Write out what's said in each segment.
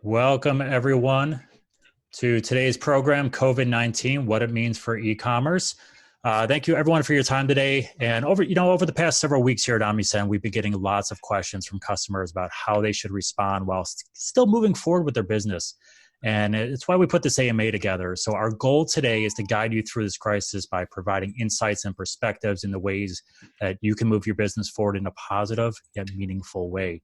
Welcome, everyone, to today's program, COVID-19, What It Means for E-Commerce. Thank you, everyone, for your time today. And over the past several weeks here at Omnisend, we've been getting lots of questions from customers about how they should respond while still moving forward with their business. And it's why we put this AMA together. So our goal today is to guide you through this crisis by providing insights and perspectives in the ways that you can move your business forward in a positive yet meaningful way.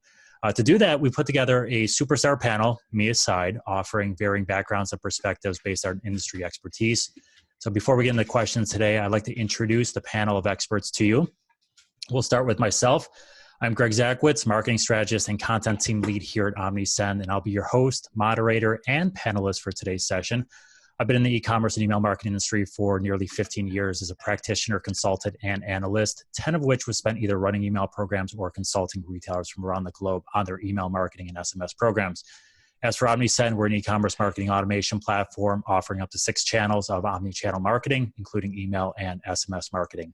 To do that, we put together a superstar panel, me aside, offering varying backgrounds and perspectives based on industry expertise. So before we get into questions today, I'd like to introduce the panel of experts to you. We'll start with myself. I'm Greg Zakowicz, marketing strategist and content team lead here at Omnisend, and I'll be your host, moderator, and panelist for today's session. I've been in the e-commerce and email marketing industry for nearly 15 years as a practitioner, consultant, and analyst, 10 of which was spent either running email programs or consulting retailers from around the globe on their email marketing and SMS programs. As for Omnisend, we're an e-commerce marketing automation platform offering up to 6 channels of omni-channel marketing, including email and SMS marketing.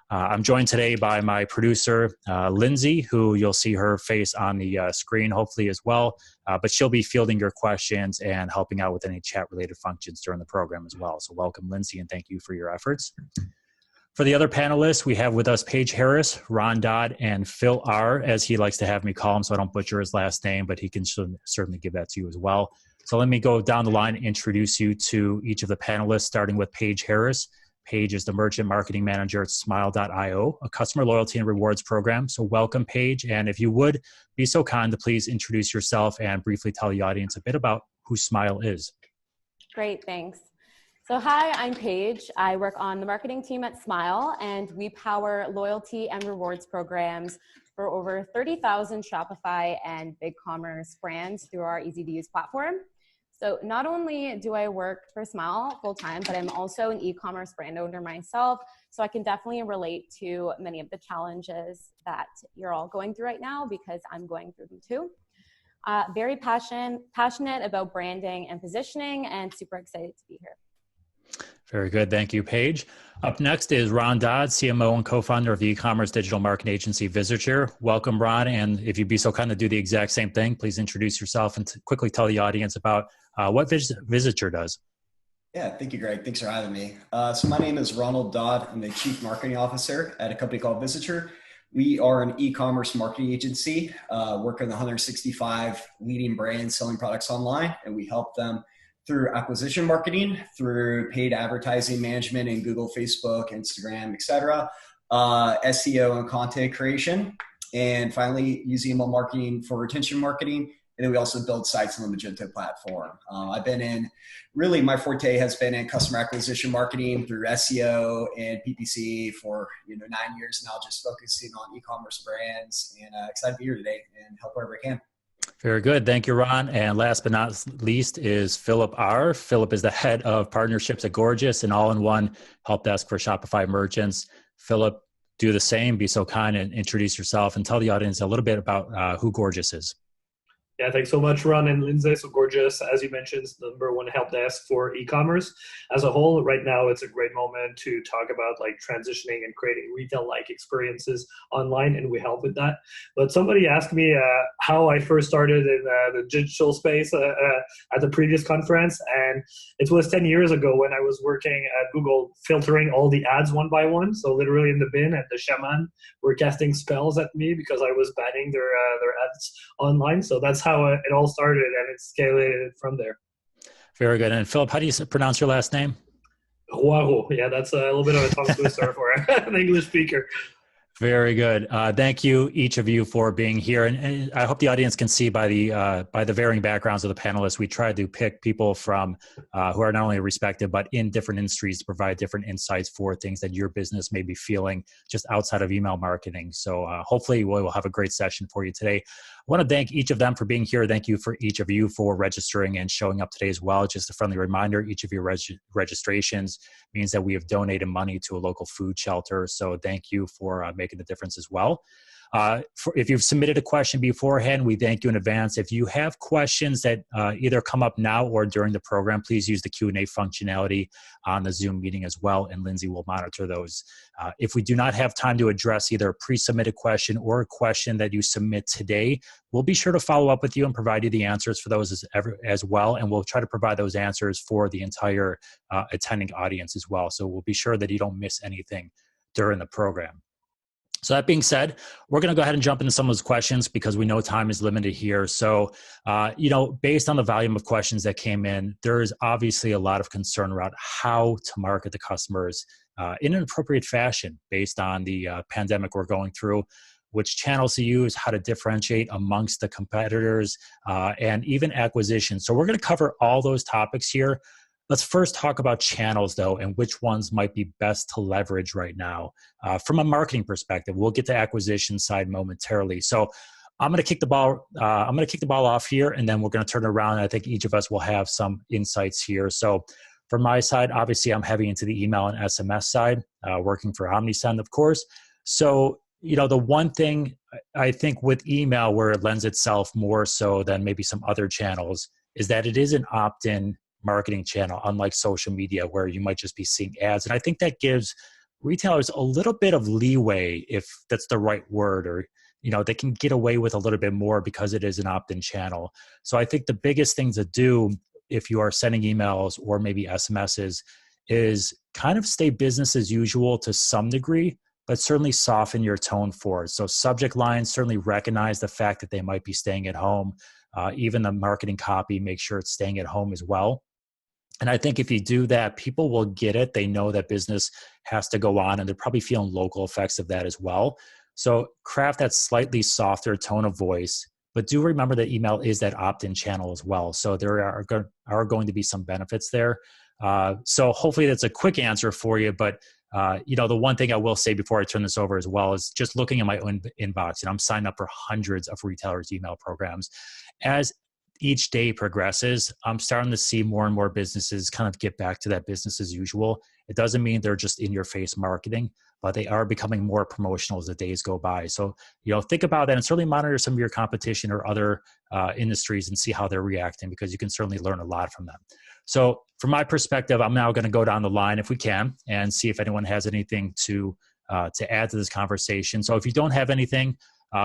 I'm joined today by my producer, Lindsay, who you'll see her face on the screen, hopefully as well. But she'll be fielding your questions and helping out with any chat-related functions during the program as well. So welcome, Lindsay, and thank you for your efforts. For the other panelists, we have with us Paige Harris, Ron Dodd, and Phil R., as he likes to have me call him, so I don't butcher his last name, but he can certainly give that to you as well. So let me go down the line and introduce you to each of the panelists, starting with Paige Harris. Paige is the Merchant Marketing Manager at Smile.io, a customer loyalty and rewards program. So welcome, Paige. And if you would be so kind to please introduce yourself and briefly tell the audience a bit about who Smile is. Great, thanks. So hi, I'm Paige. I work on the marketing team at Smile, and we power loyalty and rewards programs for over 30,000 Shopify and BigCommerce brands through our easy-to-use platform. So not only do I work for Smile full-time, but I'm also an e-commerce brand owner myself. So I can definitely relate to many of the challenges that you're all going through right now because I'm going through them too. Very passionate about branding and positioning, and super excited to be here. Very good. Thank you, Paige. Up next is Ron Dodd, CMO and co-founder of the e-commerce digital marketing agency Visiture. Welcome, Ron. And if you'd be so kind to do the exact same thing, please introduce yourself and quickly tell the audience about what Visiture does. Yeah, thank you, Greg. Thanks for having me. So my name is Ronald Dodd. I'm the Chief Marketing Officer at a company called Visiture. We are an e-commerce marketing agency, working with 165 leading brands selling products online, and we help them through acquisition marketing, through paid advertising management in Google, Facebook, Instagram, etc., SEO and content creation, and finally use email marketing for retention marketing. And then we also build sites on the Magento platform. My forte has been in customer acquisition marketing through SEO and PPC for 9 years now, just focusing on e-commerce brands, and excited to be here today and help wherever I can. Very good. Thank you, Ron. And last but not least is Philippe R. Philippe is the head of partnerships at Gorgias, an all-in-one help desk for Shopify merchants. Philippe, do the same. Be so kind and introduce yourself and tell the audience a little bit about who Gorgias is. Yeah, thanks so much, Ron and Lindsay. So Gorgias, as you mentioned, is the #1 help desk for e-commerce as a whole. Right now, it's a great moment to talk about transitioning and creating retail-like experiences online, and we help with that. But somebody asked me how I first started in the digital space at the previous conference, and it was 10 years ago when I was working at Google, filtering all the ads one by one. So literally in the bin, and the shaman were casting spells at me because I was banning their ads online. So that's how it all started, and it scaled from there. Very good. And Philippe, how do you pronounce your last name? Roireau. Yeah, that's a little bit of a tongue twister for an English speaker. Very good. Thank you, each of you, for being here. And I hope the audience can see by the varying backgrounds of the panelists, we tried to pick people from who are not only respected, but in different industries to provide different insights for things that your business may be feeling just outside of email marketing. So hopefully we'll have a great session for you today. I want to thank each of them for being here. Thank you for each of you for registering and showing up today as well. Just a friendly reminder, each of your registrations means that we have donated money to a local food shelter. So thank you for making the difference as well. If you've submitted a question beforehand, we thank you in advance. If you have questions that either come up now or during the program, please use the Q&A functionality on the Zoom meeting as well, and Lindsay will monitor those. If we do not have time to address either a pre-submitted question or a question that you submit today, we'll be sure to follow up with you and provide you the answers for those as well, and we'll try to provide those answers for the entire attending audience as well. So we'll be sure that you don't miss anything during the program. So that being said, we're going to go ahead and jump into some of those questions because we know time is limited here. So, based on the volume of questions that came in, there is obviously a lot of concern around how to market the customers in an appropriate fashion based on the pandemic we're going through, which channels to use, how to differentiate amongst the competitors, and even acquisition. So we're going to cover all those topics here. Let's first talk about channels, though, and which ones might be best to leverage right now. From a marketing perspective, we'll get to acquisition side momentarily. So I'm going to kick the ball. I'm going to kick the ball off here, and then we're going to turn it around. And I think each of us will have some insights here. So from my side, obviously, I'm heavy into the email and SMS side, working for Omnisend, of course. So the one thing I think with email, where it lends itself more so than maybe some other channels, is that it is an opt-in marketing channel, unlike social media, where you might just be seeing ads. And I think that gives retailers a little bit of leeway, if that's the right word, or they can get away with a little bit more because it is an opt-in channel. So I think the biggest thing to do if you are sending emails or maybe SMSs is kind of stay business as usual to some degree, but certainly soften your tone for it. So subject lines, certainly recognize the fact that they might be staying at home. Even the marketing copy, make sure it's staying at home as well. And I think if you do that, people will get it. They know that business has to go on, and they're probably feeling local effects of that as well. So craft that slightly softer tone of voice, but do remember that email is that opt-in channel as well. So there are going to be some benefits there. So hopefully that's a quick answer for you. But the one thing I will say before I turn this over as well is just looking at my own inbox, and I'm signed up for hundreds of retailers' email programs. As each day progresses, I'm starting to see more and more businesses kind of get back to that business as usual. It doesn't mean they're just in your face marketing, but they are becoming more promotional as the days go by. So, think about that and certainly monitor some of your competition or other industries and see how they're reacting, because you can certainly learn a lot from them. So from my perspective, I'm now going to go down the line if we can and see if anyone has anything to add to this conversation. So if you don't have anything,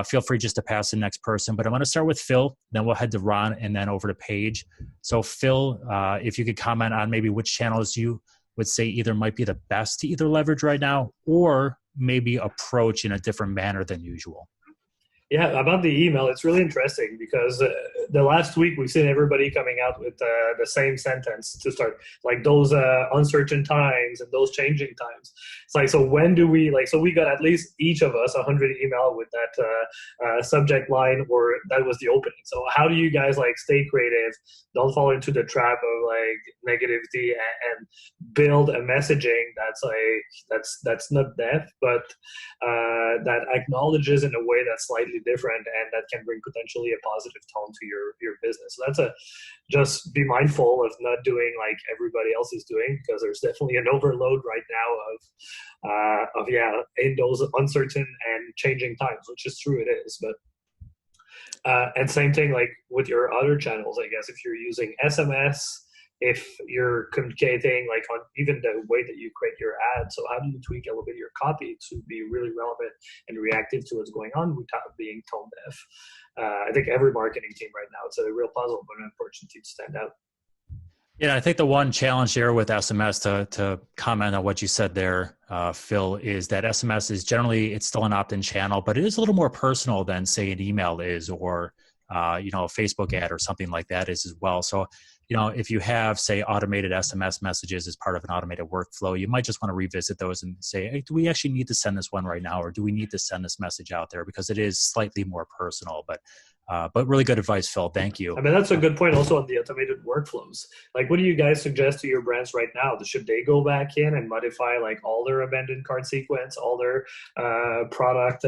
feel free just to pass to the next person. But I'm going to start with Phil, then we'll head to Ron, and then over to Paige. So Phil, if you could comment on maybe which channels you would say either might be the best to either leverage right now, or maybe approach in a different manner than usual. Yeah, about the email, it's really interesting because the last week we've seen everybody coming out with the same sentence to start, like those uncertain times and those changing times. It's like, so when do we, so we got at least each of us 100 email with that subject line, or that was the opening. So how do you guys stay creative, don't fall into the trap of negativity, and build a messaging that's not death, but that acknowledges in a way that's slightly different and that can bring potentially a positive tone to your business. So that's just be mindful of not doing like everybody else is doing, because there's definitely an overload right now of in those uncertain and changing times, which is true, it is. But and same thing like with your other channels, I guess, if you're using SMS, if you're communicating on even the way that you create your ad. So how do you tweak a little bit your copy to be really relevant and reactive to what's going on without being tone deaf? I think every marketing team right now, it's a real puzzle, but an opportunity to stand out. Yeah, I think the one challenge here with SMS, to comment on what you said there, Phil, is that SMS is generally, it's still an opt-in channel, but it is a little more personal than say an email is, or a Facebook ad or something like that is as well. So if you have, say, automated SMS messages as part of an automated workflow, you might just want to revisit those and say, hey, do we actually need to send this one right now? Or do we need to send this message out there? Because it is slightly more personal, but really good advice, Phil. Thank you. I mean, that's a good point also on the automated workflows. What do you guys suggest to your brands right now? Should they go back in and modify all their abandoned cart sequence, all their product,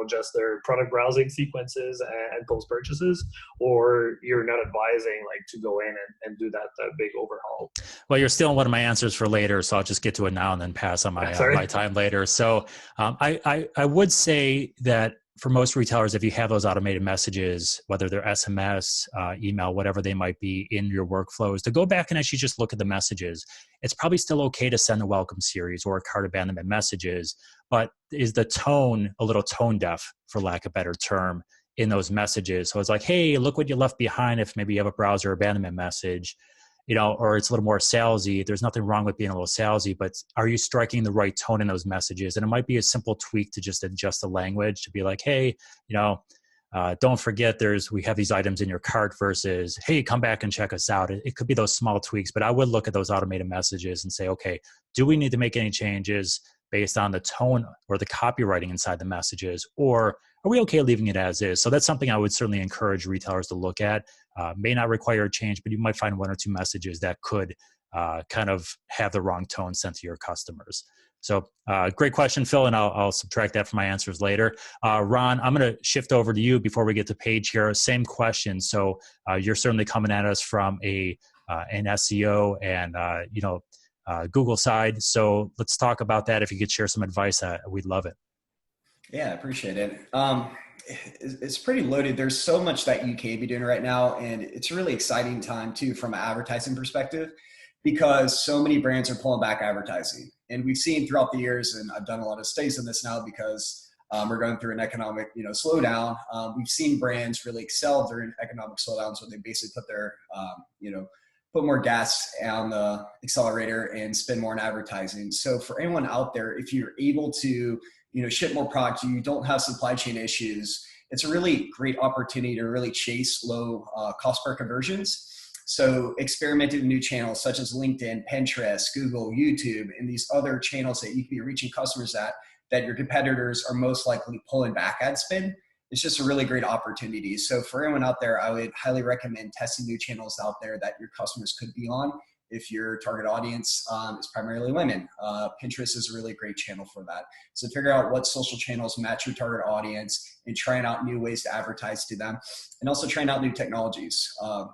just their product browsing sequences and post purchases? Or you're not advising to go in and do that big overhaul? Well, you're stealing one of my answers for later, so I'll just get to it now and then pass on my time later. So I would say that for most retailers, if you have those automated messages, whether they're SMS, email, whatever they might be in your workflows, to go back and actually just look at the messages. It's probably still okay to send a welcome series or cart abandonment messages, but is the tone a little tone deaf, for lack of a better term, in those messages? So it's like, hey, look what you left behind if maybe you have a browser abandonment message, or it's a little more salesy. There's nothing wrong with being a little salesy, but are you striking the right tone in those messages? And it might be a simple tweak to just adjust the language to be like, hey, don't forget we have these items in your cart versus, hey, come back and check us out. It could be those small tweaks, but I would look at those automated messages and say, okay, do we need to make any changes based on the tone or the copywriting inside the messages, or are we okay leaving it as is? So that's something I would certainly encourage retailers to look at. May not require a change, but you might find one or two messages that could kind of have the wrong tone sent to your customers. So great question, Phil, and I'll subtract that from my answers later. Ron, I'm going to shift over to you before we get to Paige here. Same question. So you're certainly coming at us from an SEO and Google side. So let's talk about that. If you could share some advice, we'd love it. Yeah, I appreciate it. It's pretty loaded. There's so much that you can be doing right now. And it's a really exciting time too, from an advertising perspective, because so many brands are pulling back advertising. And we've seen throughout the years, and I've done a lot of studies on this now because we're going through an economic, slowdown. We've seen brands really excel during economic slowdowns where they basically put their, put more gas on the accelerator and spend more on advertising. So for anyone out there, if you're able to, ship more product, you don't have supply chain issues, it's a really great opportunity to really chase low cost per conversions. So experimenting with new channels such as LinkedIn, Pinterest, Google, YouTube, and these other channels that you can be reaching customers that your competitors are most likely pulling back ad spend. It's just a really great opportunity. So for anyone out there, I would highly recommend testing new channels out there that your customers could be on. If your target audience is primarily women, Pinterest is a really great channel for that. So figure out what social channels match your target audience and trying out new ways to advertise to them, and also trying out new technologies.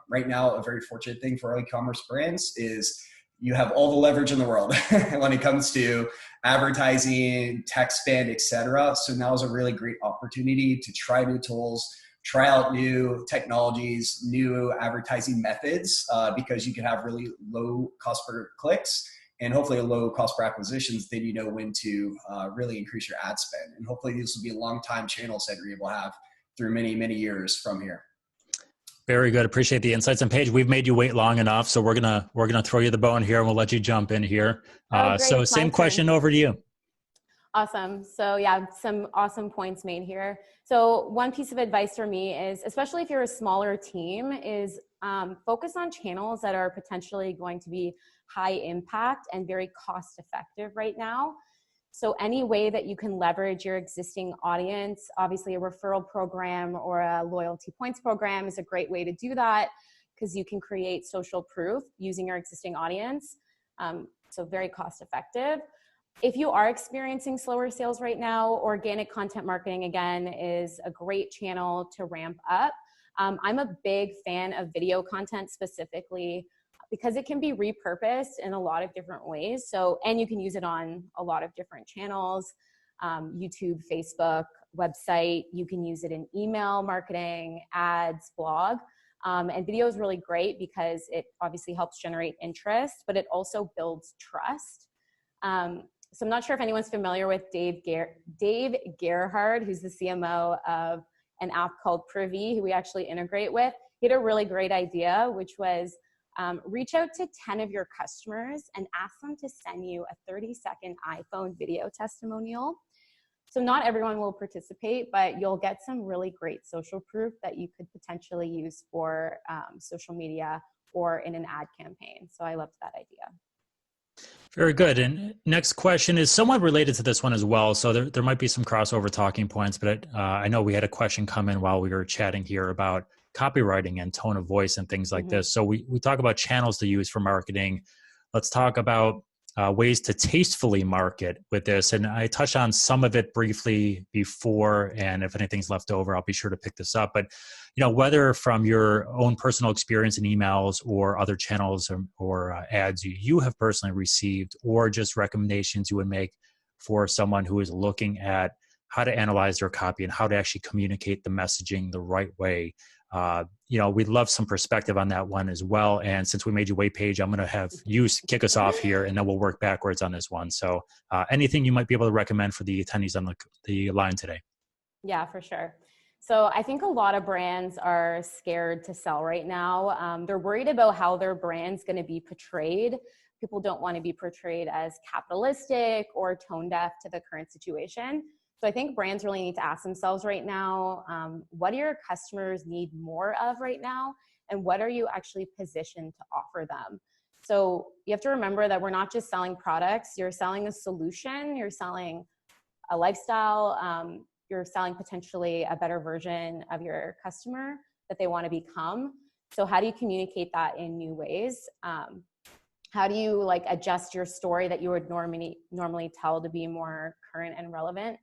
Right now, a very fortunate thing for e-commerce brands is you have all the leverage in the world when it comes to advertising, tech spend, etc. So now is a really great opportunity to try new tools, try out new technologies, new advertising methods, because you can have really low cost per clicks and hopefully a low cost per acquisitions. Then you know when to really increase your ad spend. And hopefully these will be long time channels that you're able to have through many, many years from here. Very good. Appreciate the insights. And Paige, we've made you wait long enough, so we're gonna throw you the bone here, and we'll let you jump in here. So same question over to you. Awesome. So yeah, some awesome points made here. So one piece of advice for me is, especially if you're a smaller team, is focus on channels that are potentially going to be high impact and very cost effective right now. So any way that you can leverage your existing audience, obviously a referral program or a loyalty points program is a great way to do that, because you can create social proof using your existing audience. So very cost effective. If you are experiencing slower sales right now, organic content marketing, again, is a great channel to ramp up. I'm a big fan of video content specifically because it can be repurposed in a lot of different ways. And you can use it on a lot of different channels, YouTube, Facebook, website. You can use it in email marketing, ads, blog. And video is really great because it obviously helps generate interest, but it also builds trust. So I'm not sure if anyone's familiar with Dave Gerhardt, who's the CMO of an app called Privy, who we actually integrate with. He had a really great idea, which was reach out to 10 of your customers and ask them to send you a 30-second iPhone video testimonial. So not everyone will participate, but you'll get some really great social proof that you could potentially use for social media or in an ad campaign. So I loved that idea. Very good. And next question is somewhat related to this one as well. So there might be some crossover talking points, but I know we had a question come in while we were chatting here about copywriting and tone of voice and things like this. So we talk about channels to use for marketing. Let's talk about ways to tastefully market with this. And I touched on some of it briefly before, and if anything's left over, I'll be sure to pick this up. But, whether from your own personal experience in emails or other channels or ads you have personally received, or just recommendations you would make for someone who is looking at how to analyze their copy and how to actually communicate the messaging the right way. We'd love some perspective on that one as well. And since we made you wait, Paige, I'm going to have you kick us off here, and then we'll work backwards on this one. So anything you might be able to recommend for the attendees on the line today? Yeah, for sure. So I think a lot of brands are scared to sell right now. They're worried about how their brand's going to be portrayed. People don't want to be portrayed as capitalistic or tone deaf to the current situation. So I think brands really need to ask themselves right now, what do your customers need more of right now? And what are you actually positioned to offer them? So you have to remember that we're not just selling products, you're selling a solution, you're selling a lifestyle, you're selling potentially a better version of your customer that they want to become. So how do you communicate that in new ways? How do you adjust your story that you would normally tell to be more current and relevant?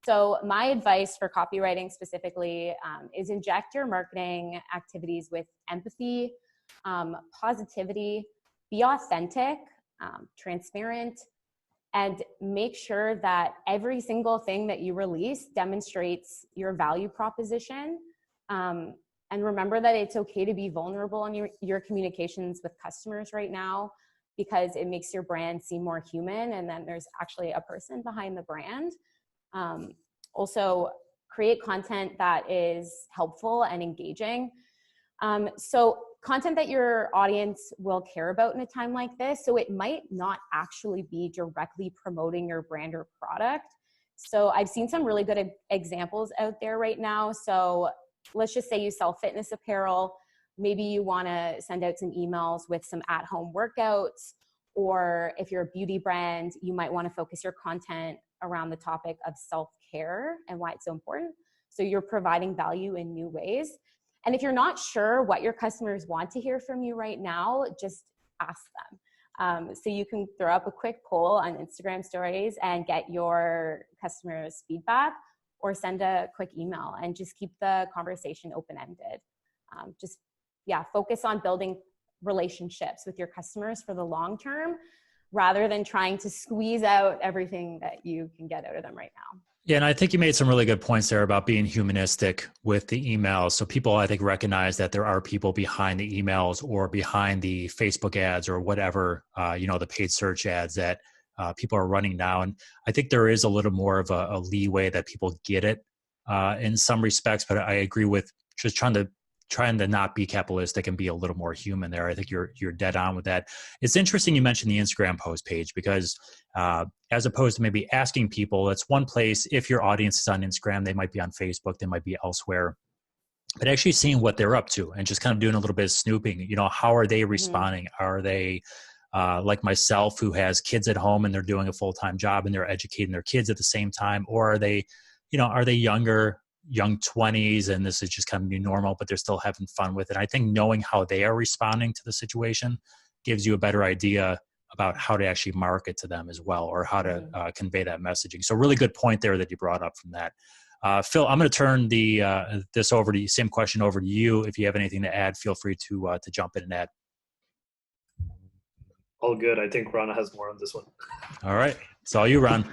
So my advice for copywriting specifically is inject your marketing activities with empathy, positivity, be authentic, transparent, and make sure that every single thing that you release demonstrates your value proposition. And remember that it's okay to be vulnerable in your communications with customers right now, because it makes your brand seem more human, and then there's actually a person behind the brand. Also, create content that is helpful and engaging. So content that your audience will care about in a time like this. So it might not actually be directly promoting your brand or product. So I've seen some really good examples out there right now. So let's just say you sell fitness apparel. Maybe you want to send out some emails with some at-home workouts. Or if you're a beauty brand, you might want to focus your content around the topic of self-care and why it's so important. So you're providing value in new ways. And if you're not sure what your customers want to hear from you right now, just ask them. So you can throw up a quick poll on Instagram stories and get your customers' feedback, or send a quick email and just keep the conversation open-ended. Focus on building relationships with your customers for the long term, rather than trying to squeeze out everything that you can get out of them right now. Yeah, and I think you made some really good points there about being humanistic with the emails. So people, I think, recognize that there are people behind the emails or behind the Facebook ads or whatever, the paid search ads that people are running now. And I think there is a little more of a leeway that people get it in some respects, but I agree with just trying to not be capitalistic and be a little more human there. I think you're dead on with that. It's interesting you mentioned the Instagram post page, because as opposed to maybe asking people, that's one place. If your audience is on Instagram, they might be on Facebook, they might be elsewhere, but actually seeing what they're up to and just kind of doing a little bit of snooping. How are they responding? Are they like myself, who has kids at home and they're doing a full-time job and they're educating their kids at the same time? Or are they young 20s and this is just kind of new normal, but they're still having fun with it? I think knowing how they are responding to the situation gives you a better idea about how to actually market to them as well, or how to convey that messaging. So really good point there that you brought up from that. Phil, I'm going to turn this over to you, same question over to you. If you have anything to add, feel free to jump in and add. All good. I think Ron has more on this one. All right. It's all you, Ron.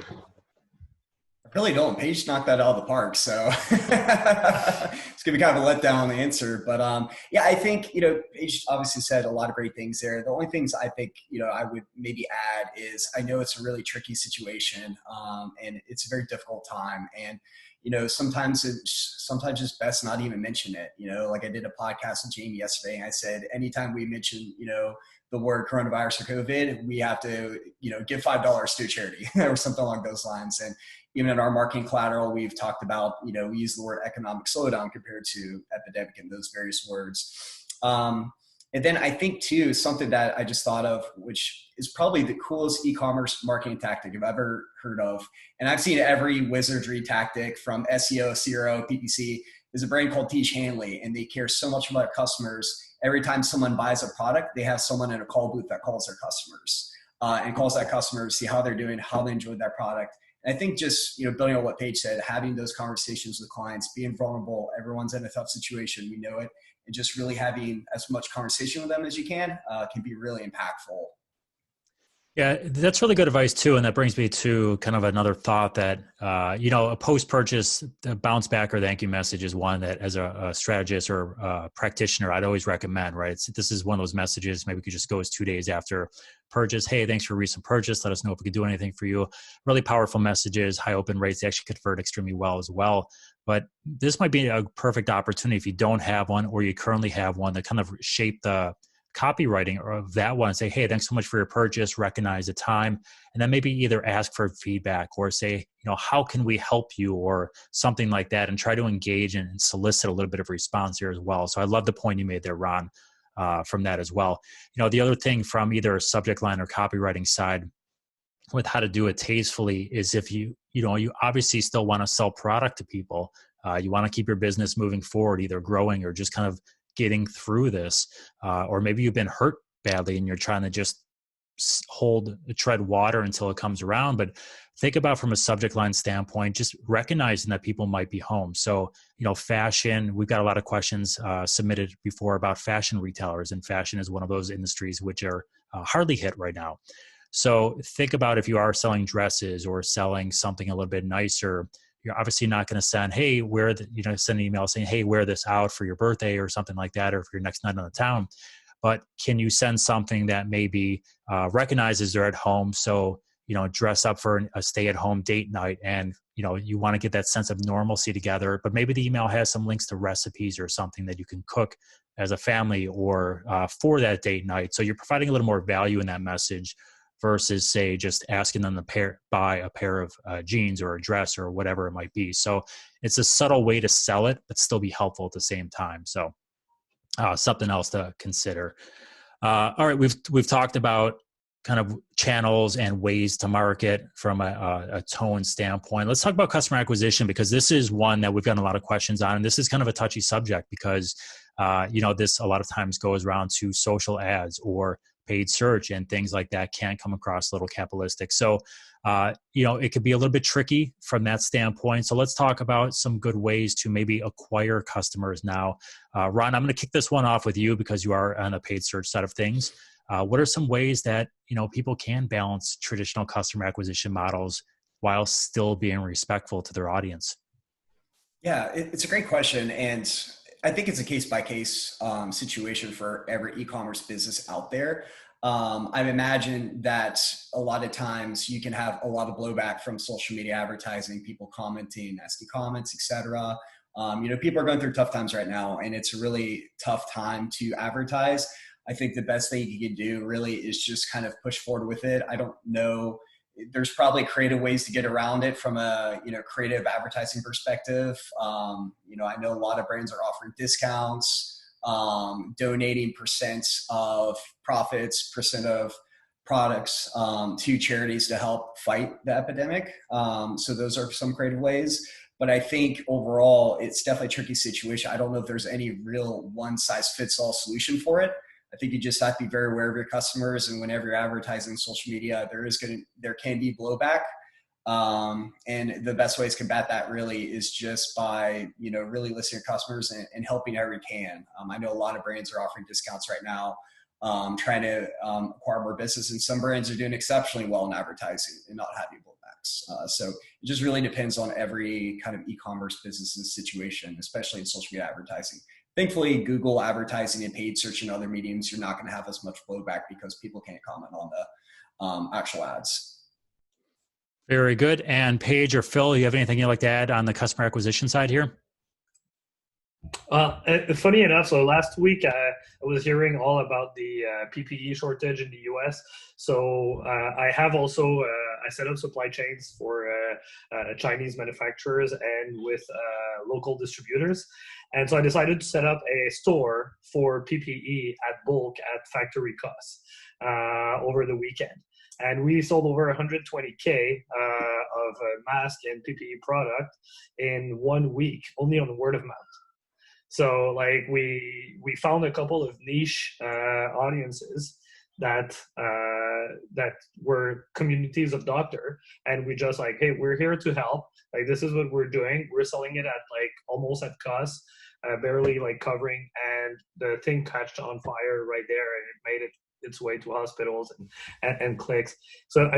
Really don't. Paige knocked that out of the park. So it's going to be kind of a letdown on the answer. But I think, Paige obviously said a lot of great things there. The only things I think, I would maybe add is, I know it's a really tricky situation and it's a very difficult time. And, sometimes it's best not even mention it. Like I did a podcast with Jamie yesterday, and I said, anytime we mention, the word coronavirus or COVID, we have to, give $5 to a charity or something along those lines. And even in our marketing collateral, we've talked about, we use the word economic slowdown compared to epidemic and those various words. And then I think too, something that I just thought of, which is probably the coolest e-commerce marketing tactic I've ever heard of. And I've seen every wizardry tactic from SEO, CRO, PPC. There's a brand called Teach Hanley, and they care so much about their customers. Every time someone buys a product, they have someone in a call booth that calls their customers and calls that customer to see how they're doing, how they enjoyed that product. And I think just, building on what Paige said, having those conversations with clients, being vulnerable, everyone's in a tough situation, we know it, and just really having as much conversation with them as you can be really impactful. Yeah, that's really good advice too, and that brings me to kind of another thought that a post-purchase bounce back or thank you message is one that, as a strategist or a practitioner, I'd always recommend. Right, this is one of those messages. Maybe we could just go as 2 days after purchase. Hey, thanks for a recent purchase. Let us know if we could do anything for you. Really powerful messages, high open rates. They actually convert extremely well as well. But this might be a perfect opportunity if you don't have one or you currently have one that kind of shape the copywriting of that one and say, hey, thanks so much for your purchase, recognize the time, and then maybe either ask for feedback or say, how can we help you or something like that, and try to engage and solicit a little bit of response here as well. So I love the point you made there, Ron, from that as well. The other thing from either a subject line or copywriting side with how to do it tastefully is if you obviously still want to sell product to people. You want to keep your business moving forward, either growing or just kind of getting through this, or maybe you've been hurt badly and you're trying to just tread water until it comes around. But think about from a subject line standpoint, just recognizing that people might be home. So, fashion, we've got a lot of questions submitted before about fashion retailers, and fashion is one of those industries which are hardly hit right now. So think about if you are selling dresses or selling something a little bit nicer, you're obviously not going to send, hey, send an email saying, hey, wear this out for your birthday or something like that, or for your next night on the town. But can you send something that maybe recognizes they're at home? So, dress up for a stay-at-home date night, and, you want to get that sense of normalcy together. But maybe the email has some links to recipes or something that you can cook as a family or for that date night. So you're providing a little more value in that message versus, say, just asking them to buy a pair of jeans or a dress or whatever it might be. So it's a subtle way to sell it, but still be helpful at the same time. So something else to consider. All right, we've talked about kind of channels and ways to market from a tone standpoint. Let's talk about customer acquisition, because this is one that we've gotten a lot of questions on. And this is kind of a touchy subject because, this a lot of times goes around to social ads or paid search, and things like that can come across a little capitalistic. So, it could be a little bit tricky from that standpoint. So let's talk about some good ways to maybe acquire customers now. Ron, I'm going to kick this one off with you because you are on the paid search side of things. What are some ways that, people can balance traditional customer acquisition models while still being respectful to their audience? Yeah, it's a great question. And I think it's a case-by-case situation for every e-commerce business out there. I imagine that a lot of times you can have a lot of blowback from social media advertising, people commenting, nasty comments, etc. People are going through tough times right now, and it's a really tough time to advertise. I think the best thing you can do really is just kind of push forward with it. I don't know. There's probably creative ways to get around it from a creative advertising perspective. I know a lot of brands are offering discounts, donating percents of profits, percent of products to charities to help fight the epidemic. So those are some creative ways. But I think overall, it's definitely a tricky situation. I don't know if there's any real one-size-fits-all solution for it. I think you just have to be very aware of your customers, and whenever you're advertising social media, there can be blowback. And the best way to combat that really is just by, really listening to customers and helping however you can. I know a lot of brands are offering discounts right now, trying to acquire more business, and some brands are doing exceptionally well in advertising and not having blowbacks. So it just really depends on every kind of e-commerce business's situation, especially in social media advertising. Thankfully, Google advertising and paid search and other mediums, you're not going to have as much blowback because people can't comment on the actual ads. Very good. And Paige or Phil, you have anything you'd like to add on the customer acquisition side here? Funny enough, so last week I was hearing all about the PPE shortage in the US. So I have also, I set up supply chains for Chinese manufacturers and with local distributors. And so I decided to set up a store for PPE at bulk at factory costs over the weekend. And we sold over 120K of mask and PPE product in 1 week, only on word of mouth. So like we found a couple of niche audiences that were communities of doctor, and we just like, hey, we're here to help. Like, this is what we're doing. We're selling it at like almost at cost, barely like covering, and the thing catched on fire right there, and it made it its way to hospitals and clicks. So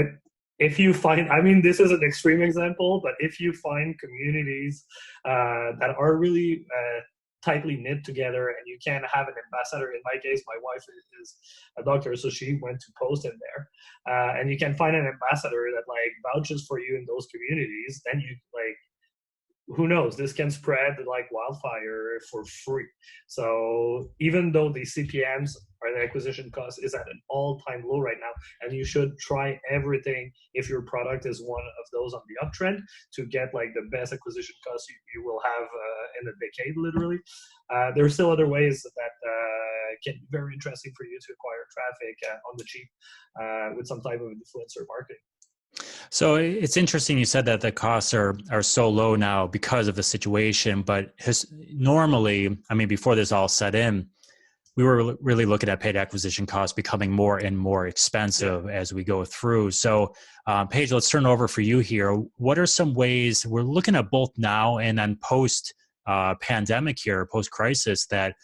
if you find, I mean, this is an extreme example, but if you find communities that are really tightly knit together, and you can have an ambassador. In my case, my wife is a doctor, so she went to post in there, and you can find an ambassador that like vouches for you in those communities. Then you like, who knows, this can spread like wildfire for free. So even though the CPMs or the acquisition cost is at an all-time low right now, and you should try everything if your product is one of those on the uptrend to get like the best acquisition cost you will have in a decade, literally. There are still other ways that can be very interesting for you to acquire traffic on the cheap with some type of influencer marketing. So it's interesting you said that the costs are so low now because of the situation, but normally, I mean, before this all set in, we were really looking at paid acquisition costs becoming more and more expensive as we go through. So Paige, let's turn over for you here. What are some ways, we're looking at both now and then post pandemic here, post crisis, that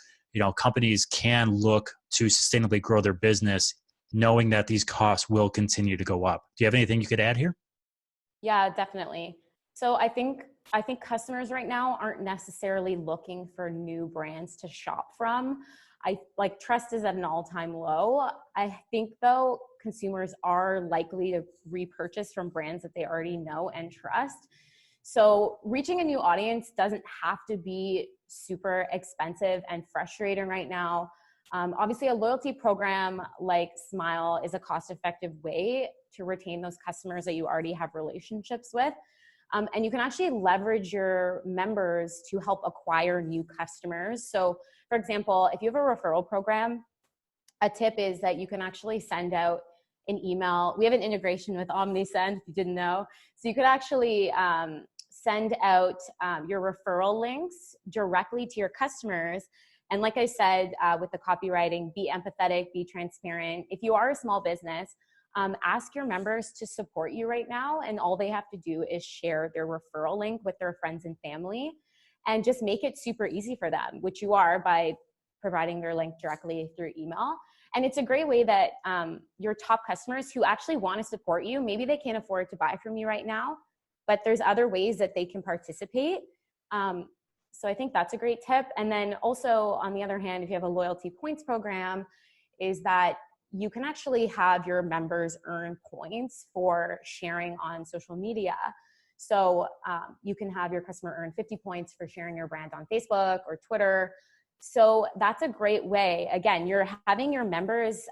companies can look to sustainably grow their business knowing that these costs will continue to go up? Do you have anything you could add here? Yeah, definitely. So I think customers right now aren't necessarily looking for new brands to shop from. Trust is at an all-time low. I think though consumers are likely to repurchase from brands that they already know and trust. So reaching a new audience doesn't have to be super expensive and frustrating right now. Obviously, a loyalty program like Smile is a cost-effective way to retain those customers that you already have relationships with. And you can actually leverage your members to help acquire new customers. So, for example, if you have a referral program, a tip is that you can actually send out an email. We have an integration with Omnisend, if you didn't know. So you could actually send out your referral links directly to your customers. And like I said, with the copywriting, be empathetic, be transparent. If you are a small business, ask your members to support you right now. And all they have to do is share their referral link with their friends and family and just make it super easy for them, which you are by providing their link directly through email. And it's a great way that your top customers who actually want to support you, maybe they can't afford to buy from you right now, but there's other ways that they can participate. So I think that's a great tip. And then also, on the other hand, if you have a loyalty points program, is that you can actually have your members earn points for sharing on social media. So you can have your customer earn 50 points for sharing your brand on Facebook or Twitter. So that's a great way. Again, you're having your members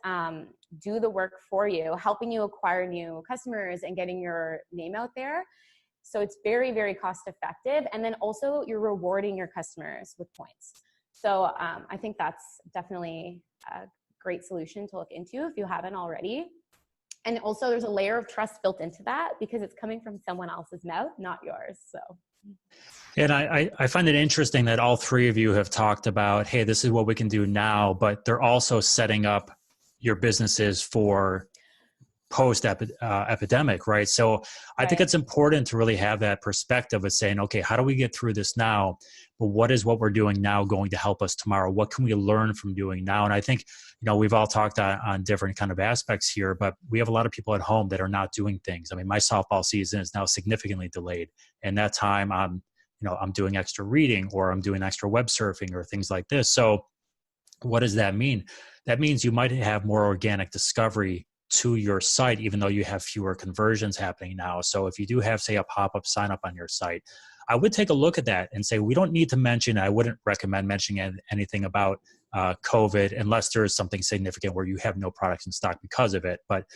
do the work for you, helping you acquire new customers and getting your name out there. So it's very, very cost effective. And then also you're rewarding your customers with points. So I think that's definitely a great solution to look into if you haven't already. And also there's a layer of trust built into that because it's coming from someone else's mouth, not yours. So. And I find it interesting that all three of you have talked about, hey, this is what we can do now, but they're also setting up your businesses for post-epidemic, right? So I think it's important to really have that perspective of saying, okay, how do we get through this now? But what is what we're doing now going to help us tomorrow? What can we learn from doing now? And I think, we've all talked on different kind of aspects here, but we have a lot of people at home that are not doing things. I mean, my softball season is now significantly delayed. And that time I'm doing extra reading or I'm doing extra web surfing or things like this. So what does that mean? That means you might have more organic discovery to your site, even though you have fewer conversions happening now. So if you do have, say, a pop-up sign up on your site, I would take a look at that and say, we don't need to mention, I wouldn't recommend mentioning anything about COVID unless there is something significant where you have no products in stock because of it. But,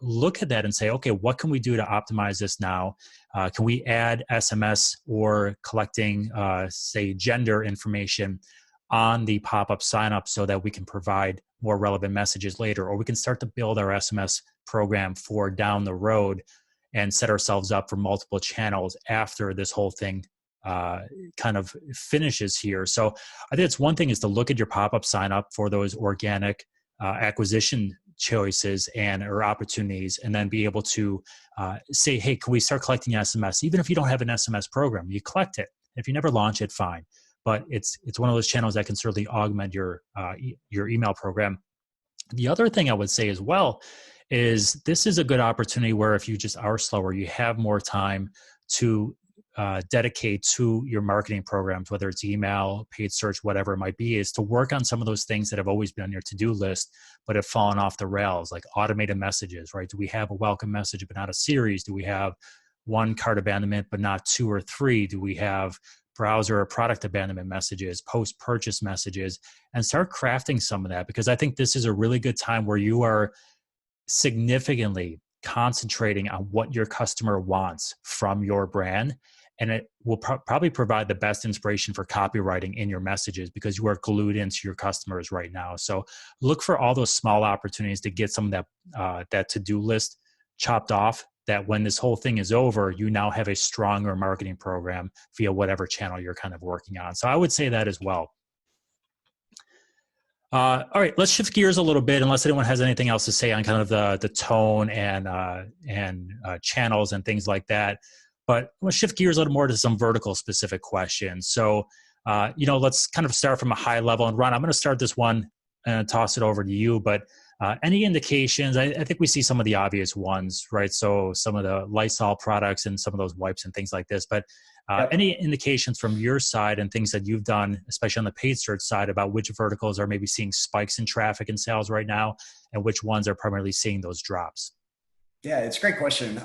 look at that and say, okay, what can we do to optimize this now? Can we add SMS or collecting, say, gender information on the pop-up sign up so that we can provide more relevant messages later, or we can start to build our SMS program for down the road and set ourselves up for multiple channels after this whole thing kind of finishes here. So I think it's one thing is to look at your pop-up sign up for those organic acquisition choices or opportunities, and then be able to say, hey, can we start collecting SMS? Even if you don't have an SMS program, you collect it. If you never launch it, fine. But it's one of those channels that can certainly augment your email program. The other thing I would say as well is this is a good opportunity where if you just are slower, you have more time to dedicate to your marketing programs, whether it's email, paid search, whatever it might be, is to work on some of those things that have always been on your to-do list, but have fallen off the rails, like automated messages, right? Do we have a welcome message, but not a series? Do we have one cart abandonment, but not 2 or 3? Do we have browser or product abandonment messages, post-purchase messages, and start crafting some of that? Because I think this is a really good time where you are significantly concentrating on what your customer wants from your brand. And it will probably provide the best inspiration for copywriting in your messages because you are glued into your customers right now. So look for all those small opportunities to get some of that to-do list chopped off, that when this whole thing is over, you now have a stronger marketing program via whatever channel you're kind of working on. So I would say that as well. All right, let's shift gears a little bit, unless anyone has anything else to say on kind of the tone and channels and things like that. But let's shift gears a little more to some vertical specific questions. So, let's kind of start from a high level. And Ron, I'm going to start this one and toss it over to you. But any indications? I think we see some of the obvious ones, right? So some of the Lysol products and some of those wipes and things like this. But any indications from your side and things that you've done, especially on the paid search side, about which verticals are maybe seeing spikes in traffic and sales right now, and which ones are primarily seeing those drops? Yeah, it's a great question.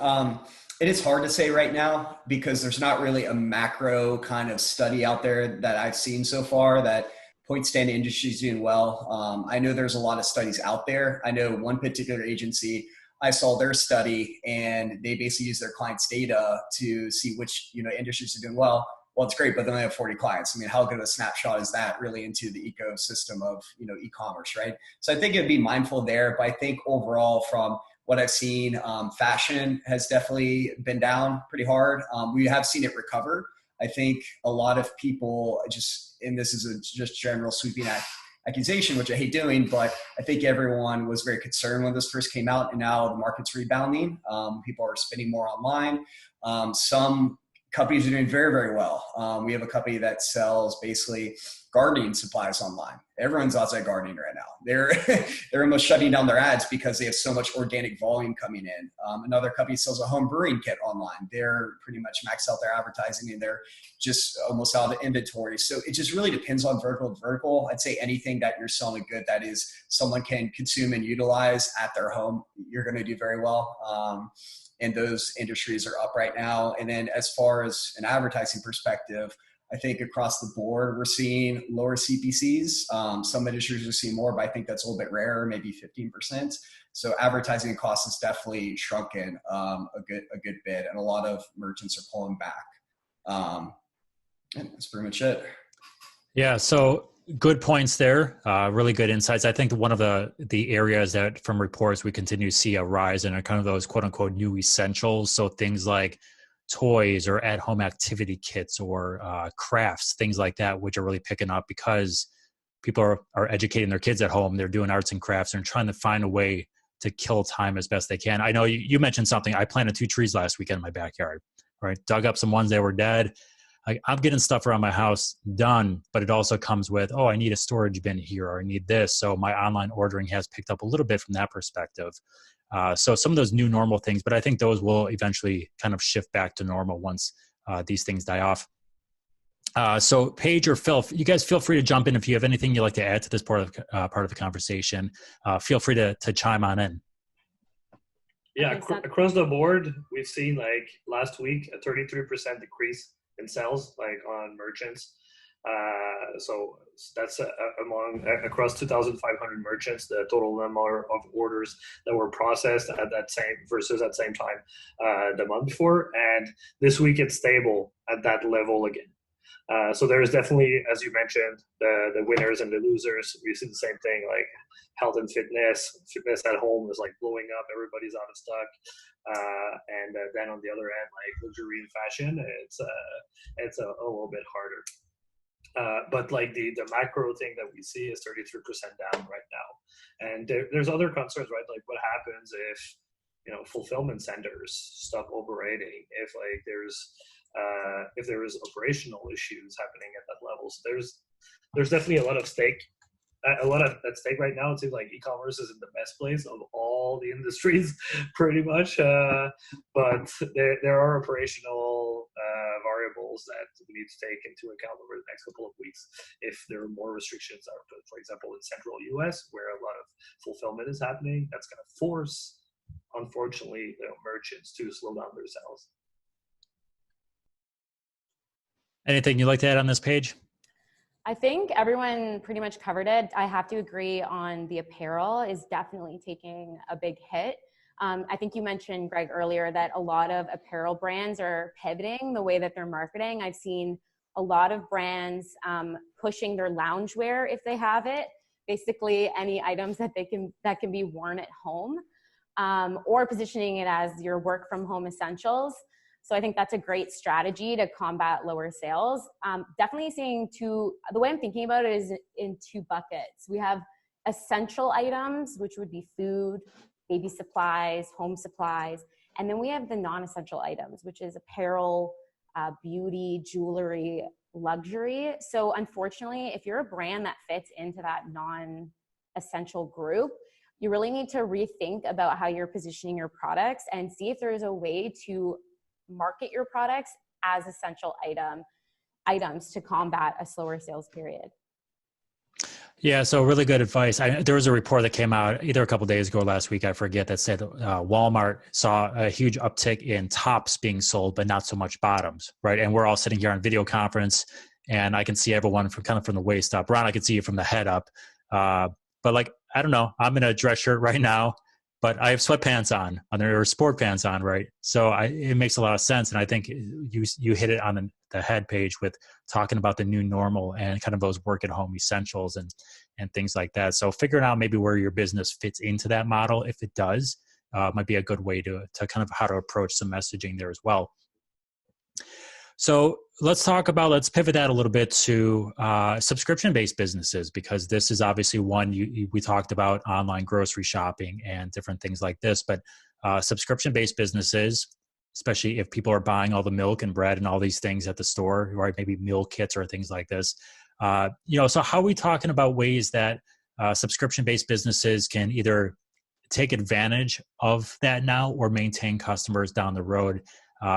It is hard to say right now because there's not really a macro kind of study out there that I've seen so far that points to any industries doing well. I know there's a lot of studies out there. I know one particular agency, I saw their study and they basically use their clients' data to see which industries are doing well. Well, it's great, but they only have 40 clients. I mean, how good of a snapshot is that really into the ecosystem of e-commerce, right? So I think it'd be mindful there. But I think overall, from what I've seen, fashion has definitely been down pretty hard. We have seen it recover. I think a lot of people and this is a just general sweeping accusation, which I hate doing, but I think everyone was very concerned when this first came out, and now the market's rebounding. People are spending more online. Some companies are doing very, very well. We have a company that sells basically gardening supplies online. Everyone's outside gardening right now. They're almost shutting down their ads because they have so much organic volume coming in. Another company sells a home brewing kit online. They're pretty much maxed out their advertising and they're just almost out of inventory. So it just really depends on vertical to vertical. I'd say anything that you're selling good that is someone can consume and utilize at their home, you're going to do very well. And those industries are up right now. And then as far as an advertising perspective, I think across the board, we're seeing lower CPCs. Some industries are seeing more, but I think that's a little bit rarer, maybe 15%. So advertising costs has definitely shrunken a good bit, and a lot of merchants are pulling back. And that's pretty much it. Yeah, so good points there. Really good insights. I think one of the areas that from reports we continue to see a rise in are kind of those quote unquote new essentials. So things like toys or at-home activity kits or crafts, things like that, which are really picking up because people are educating their kids at home. They're doing arts and crafts and trying to find a way to kill time as best they can. I know you mentioned something. I planted 2 trees last weekend in my backyard, right? Dug up some ones that were dead. I'm getting stuff around my house done, but it also comes with, I need a storage bin here, or I need this. So my online ordering has picked up a little bit from that perspective. So some of those new normal things, but I think those will eventually kind of shift back to normal once these things die off. So Paige or Phil, you guys feel free to jump in if you have anything you'd like to add to this part of the conversation. Feel free to chime on in. Yeah, across the board, we've seen like last week a 33% decrease in sales, like on merchants. So that's across 2,500 merchants, the total number of orders that were processed at that same time the month before. And this week it's stable at that level again. So there's definitely, as you mentioned, the winners and the losers. We see the same thing, like health and fitness at home is like blowing up. Everybody's out of stock. And then on the other end, like luxury and fashion, it's a little bit harder. But like the macro thing that we see is 33% down right now. And there's other concerns, right? Like what happens if, fulfillment centers stop operating, if like there is operational issues happening at that level. So there's definitely a lot of stake a lot at stake right now. It seems like e-commerce is in the best place of all the industries, pretty much. But there are operational variables that we need to take into account over the next couple of weeks if there are more restrictions are put. For example, in central US, where a lot of fulfillment is happening, that's going to force, unfortunately, merchants to slow down their sales. Anything you'd like to add on this page? I think everyone pretty much covered it. I have to agree on the apparel is definitely taking a big hit. I think you mentioned, Greg, earlier that a lot of apparel brands are pivoting the way that they're marketing. I've seen a lot of brands pushing their loungewear if they have it, basically any items that can be worn at home, or positioning it as your work from home essentials. So I think that's a great strategy to combat lower sales. Definitely seeing the way I'm thinking about it is in two buckets. We have essential items, which would be food, baby supplies, home supplies. And then we have the non-essential items, which is apparel, beauty, jewelry, luxury. So unfortunately, if you're a brand that fits into that non-essential group, you really need to rethink about how you're positioning your products and see if there is a way to market your products as essential items to combat a slower sales period. Yeah, so really good advice. There was a report that came out either a couple of days ago or last week, I forget, that said Walmart saw a huge uptick in tops being sold, but not so much bottoms, right? And we're all sitting here on video conference, and I can see everyone from the waist up. Ron, I can see you from the head up. But like, I don't know, I'm in a dress shirt right now, but I have sweatpants on, or sport pants on, right? So it makes a lot of sense. And I think you hit it on the head page with talking about the new normal and kind of those work at home essentials and things like that. So figuring out maybe where your business fits into that model, if it does, might be a good way to kind of how to approach some messaging there as well. So let's pivot that a little bit to subscription-based businesses, because this is obviously one we talked about, online grocery shopping and different things like this, but subscription-based businesses, especially if people are buying all the milk and bread and all these things at the store, right? Maybe meal kits or things like this. So how are we talking about ways that subscription-based businesses can either take advantage of that now or maintain customers down the road?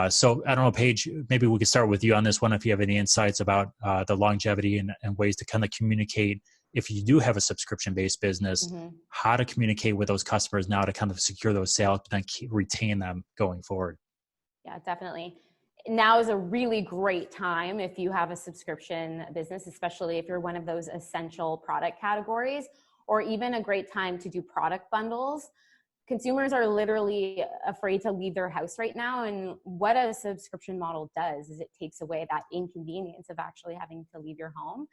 So I don't know, Paige, maybe we could start with you on this one if you have any insights about the longevity and ways to kind of communicate, if you do have a subscription-based business, how to communicate with those customers now to kind of secure those sales, but then retain them going forward. Yeah, definitely. Now is a really great time if you have a subscription business, especially if you're one of those essential product categories, or even a great time to do product bundles. Consumers are literally afraid to leave their house right now. And what a subscription model does is it takes away that inconvenience of actually having to leave your home.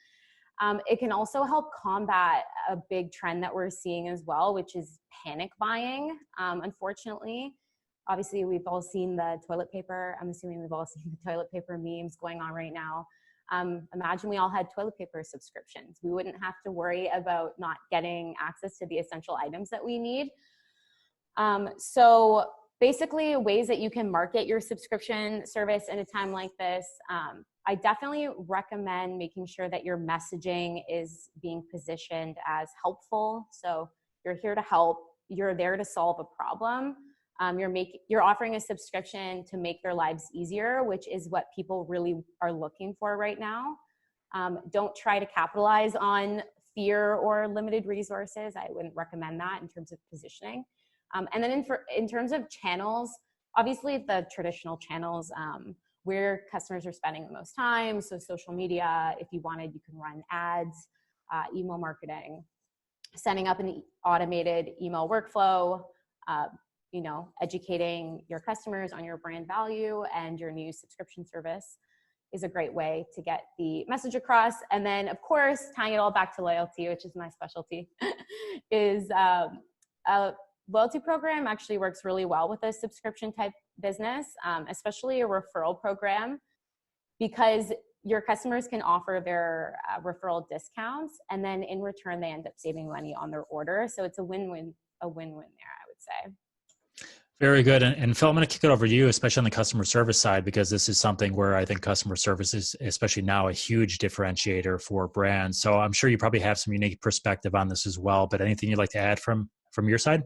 It can also help combat a big trend that we're seeing as well, which is panic buying. Unfortunately, obviously, we've all seen the toilet paper. I'm assuming we've all seen the toilet paper memes going on right now. Imagine we all had toilet paper subscriptions. We wouldn't have to worry about not getting access to the essential items that we need. So basically, ways that you can market your subscription service in a time like this, I definitely recommend making sure that your messaging is being positioned as helpful. So you're here to help, you're there to solve a problem. You're offering a subscription to make their lives easier, which is what people really are looking for right now. Don't try to capitalize on fear or limited resources. I wouldn't recommend that in terms of positioning. And then in terms of channels, obviously the traditional channels where customers are spending the most time. So social media, if you wanted, you can run ads, email marketing, setting up an automated email workflow, educating your customers on your brand value and your new subscription service is a great way to get the message across. And then, of course, tying it all back to loyalty, which is my specialty, is a loyalty program actually works really well with a subscription type business, especially a referral program, because your customers can offer their referral discounts, and then in return, they end up saving money on their order. So it's a win-win there, I would say. Very good. And Phil, I'm going to kick it over to you, especially on the customer service side, because this is something where I think customer service is, especially now, a huge differentiator for brands. So I'm sure you probably have some unique perspective on this as well, but anything you'd like to add from your side?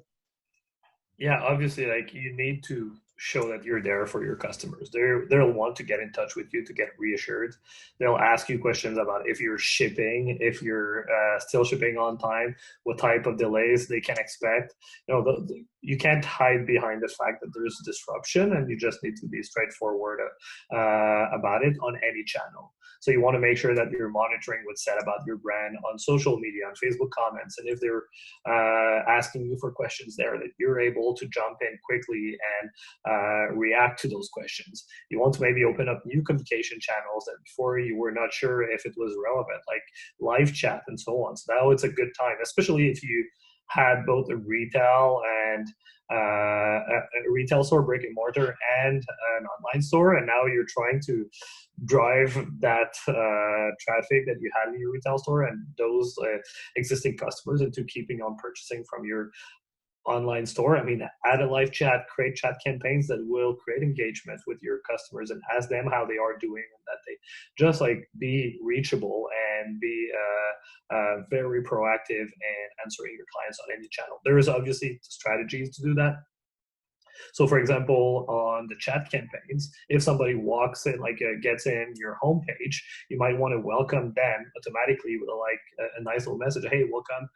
Yeah, obviously, like you need to show that you're there for your customers. They'll want to get in touch with you to get reassured. They'll ask you questions about if you're shipping, if you're still shipping on time, what type of delays they can expect. You can't hide behind the fact that there's disruption, and you just need to be straightforward about it on any channel. So you want to make sure that you're monitoring what's said about your brand on social media, on Facebook comments, and if they're asking you for questions there, that you're able to jump in quickly and react to those questions. You want to maybe open up new communication channels that before you were not sure if it was relevant, like live chat and so on. So now it's a good time, especially if you had both a retail and a retail store, brick and mortar, and an online store, and now you're trying to drive that traffic that you had in your retail store and those existing customers into keeping on purchasing from your online store. I mean, add a live chat, create chat campaigns that will create engagement with your customers and ask them how they are doing, and that they just like be reachable and be very proactive in answering your clients on any channel. There is obviously strategies to do that. So for example, on the chat campaigns, if somebody walks in, gets in your homepage, you might want to welcome them automatically with a nice little message. Hey, welcome.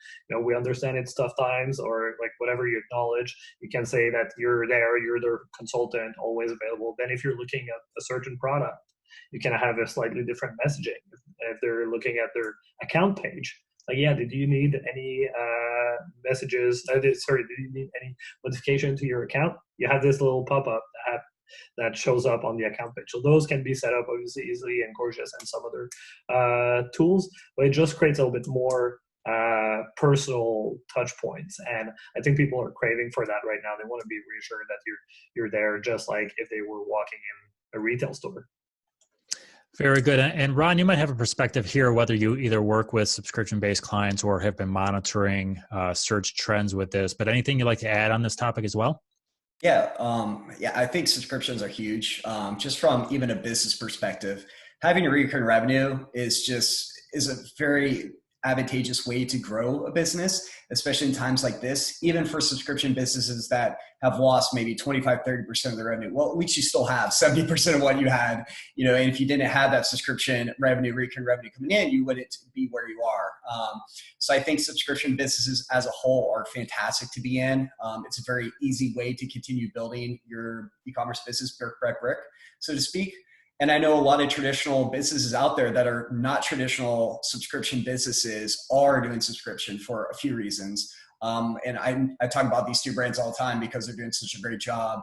We understand it's tough times, or like whatever you acknowledge. You can say that you're there, you're their consultant, always available. Then if you're looking at a certain product, you can have a slightly different messaging. If they're looking at their account page, did you need any messages? Did you need any modification to your account? You have this little pop-up that shows up on the account page. So those can be set up obviously easily in Gorgias and some other tools, but it just creates a little bit more personal touch points. And I think people are craving for that right now. They want to be reassured that you're there, just like if they were walking in a retail store. Very good. And Ron, you might have a perspective here, whether you either work with subscription-based clients or have been monitoring search trends with this, but anything you'd like to add on this topic as well? Yeah, I think subscriptions are huge. Just from even a business perspective, having a recurring revenue is a very advantageous way to grow a business, especially in times like this. Even for subscription businesses that have lost maybe 25-30% of their revenue, well, at least you still have 70% of what you had, and if you didn't have that subscription revenue, recurring revenue coming in, you wouldn't be where you are. So I think subscription businesses as a whole are fantastic to be in. It's a very easy way to continue building your e-commerce business brick by brick, so to speak. And I know a lot of traditional businesses out there that are not traditional subscription businesses are doing subscription for a few reasons. And I talk about these two brands all the time because they're doing such a great job.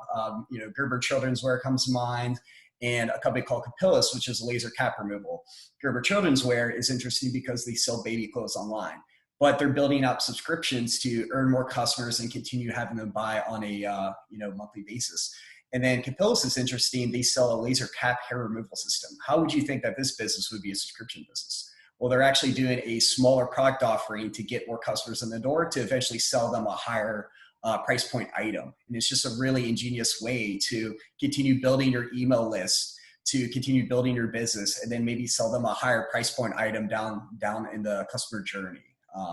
Gerber Children's Wear comes to mind, and a company called Capillus, which is laser cap removal. Gerber Children's Wear is interesting because they sell baby clothes online, but they're building up subscriptions to earn more customers and continue having them buy on a monthly basis. And then Capillus is interesting. They sell a laser cap hair removal system. How would you think that this business would be a subscription business? Well, they're actually doing a smaller product offering to get more customers in the door to eventually sell them a higher price point item. And it's just a really ingenious way to continue building your email list, to continue building your business, and then maybe sell them a higher price point item down in the customer journey.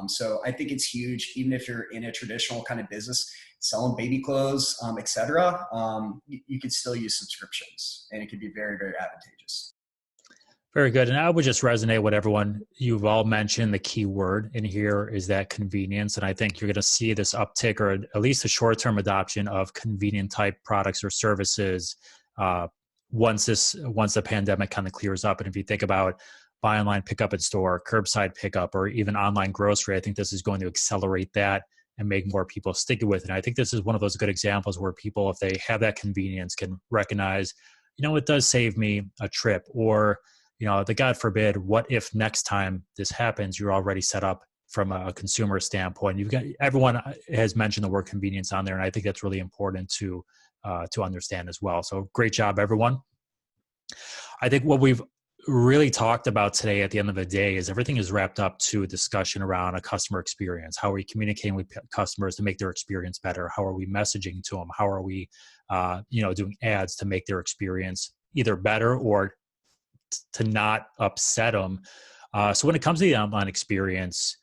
So I think it's huge, even if you're in a traditional kind of business, selling baby clothes, et cetera, you can still use subscriptions, and it can be very, very advantageous. Very good. And I would just resonate with everyone. You've all mentioned the key word in here is that convenience. And I think you're going to see this uptick, or at least a short-term adoption of convenient type products or services once the pandemic kind of clears up. And if you think about buy online, pick up in store, curbside pickup, or even online grocery, I think this is going to accelerate that and make more people stick with it. And I think this is one of those good examples where people, if they have that convenience, can recognize, it does save me a trip, or, the God forbid, what if next time this happens, you're already set up from a consumer standpoint. Everyone has mentioned the word convenience on there, and I think that's really important to understand as well. So great job, everyone. I think what we've really talked about today at the end of the day is everything is wrapped up to a discussion around a customer experience. How are we communicating with customers to make their experience better? How are we messaging to them? How are we, doing ads to make their experience either better or to not upset them? So when it comes to the online experience,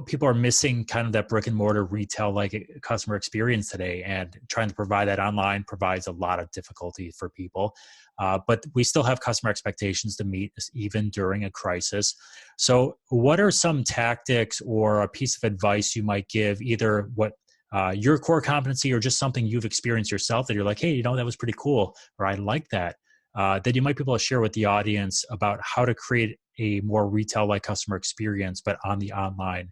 people are missing kind of that brick and mortar retail like customer experience today, and trying to provide that online provides a lot of difficulty for people. But we still have customer expectations to meet even during a crisis. So what are some tactics or a piece of advice you might give, either what your core competency or just something you've experienced yourself that you're like, hey, that was pretty cool, or I like that you might be able to share with the audience about how to create a more retail-like customer experience, but on the online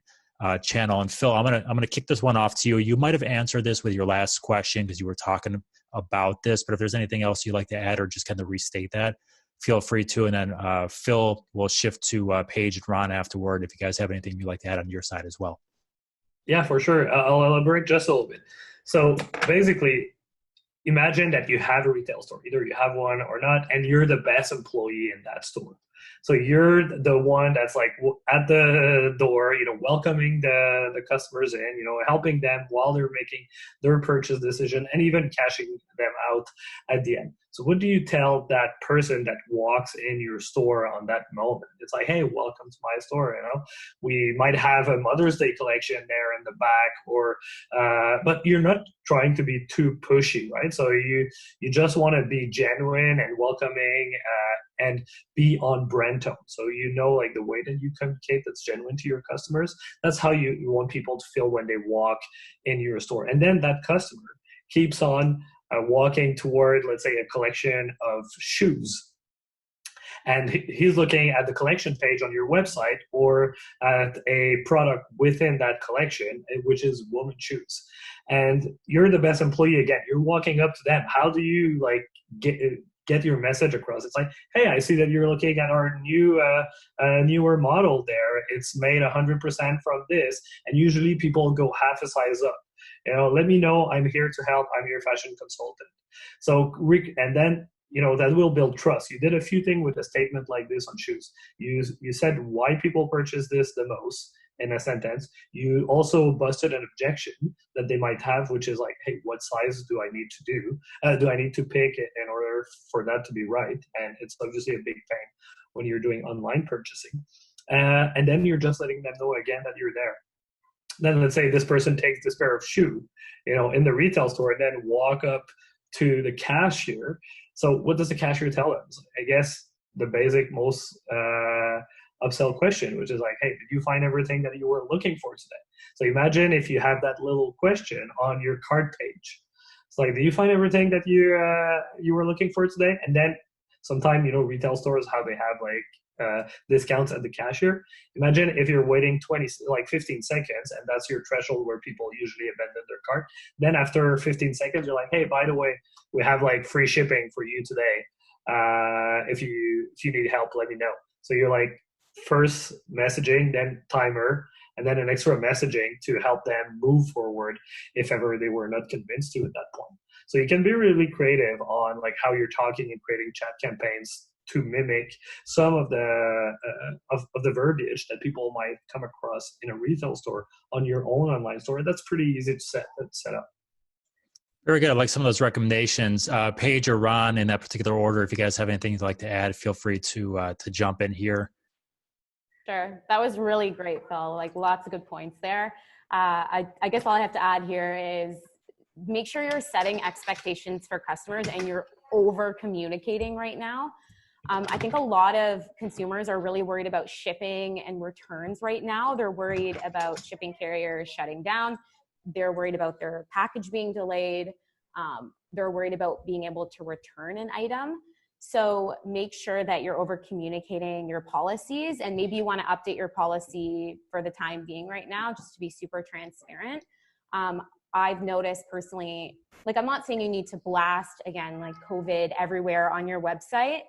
channel. And Phil, I'm gonna kick this one off to you. You might have answered this with your last question because you were talking about this, but if there's anything else you'd like to add or just kind of restate that, feel free to. And then Phil will shift to Paige and Ron afterward if you guys have anything you'd like to add on your side as well. Yeah, for sure. I'll elaborate just a little bit. So basically, imagine that you have a retail store, either you have one or not, and you're the best employee in that store. So you're the one that's like at the door, welcoming the customers in, helping them while they're making their purchase decision and even cashing them out at the end. So what do you tell that person that walks in your store on that moment? It's like, hey, welcome to my store. We might have a Mother's Day collection there in the back, or but you're not trying to be too pushy, right? So you just want to be genuine and welcoming and be on brand tone. So like the way that you communicate that's genuine to your customers, that's how you want people to feel when they walk in your store. And then that customer keeps on walking toward, let's say, a collection of shoes. And he's looking at the collection page on your website or at a product within that collection, which is women's shoes. And you're the best employee again. You're walking up to them. How do you get your message across? It's like, hey, I see that you're looking at our newer model there. It's made 100% from this. And usually people go half a size up. Let me know. I'm here to help. I'm your fashion consultant. So, and then, that will build trust. You did a few things with a statement like this on shoes. You said why people purchase this the most in a sentence. You also busted an objection that they might have, which is like, hey, what size do I need to do? Do I need to pick in order for that to be right? And it's obviously a big pain when you're doing online purchasing. And then you're just letting them know again that you're there. Then let's say this person takes this pair of shoe, in the retail store, and then walk up to the cashier. So what does the cashier tell them? I guess the basic, most upsell question, which is like, hey, did you find everything that you were looking for today? So imagine if you have that little question on your cart page. It's like, did you find everything that you were looking for today? And then sometimes, retail stores, how they have discounts at the cashier. Imagine if you're waiting 15 seconds, and that's your threshold where people usually abandon their cart. Then after 15 seconds, you're like, hey, by the way, we have free shipping for you today. If you need help, let me know. So you're like first messaging, then timer, and then an extra messaging to help them move forward if ever they were not convinced to at that point. So you can be really creative on how you're talking and creating chat campaigns to mimic some of the verbiage that people might come across in a retail store on your own online store. That's pretty easy to set up. Very good. I like some of those recommendations. Paige or Ron, in that particular order, if you guys have anything you'd like to add, feel free to jump in here. Sure. That was really great, Phil. Lots of good points there. I guess all I have to add here is make sure you're setting expectations for customers and you're over communicating right now. I think a lot of consumers are really worried about shipping and returns right now. They're worried about shipping carriers shutting down. They're worried about their package being delayed. They're worried about being able to return an item. So make sure that you're over communicating your policies, and maybe you want to update your policy for the time being right now, just to be super transparent. I've noticed personally, I'm not saying you need to blast again, COVID everywhere on your website,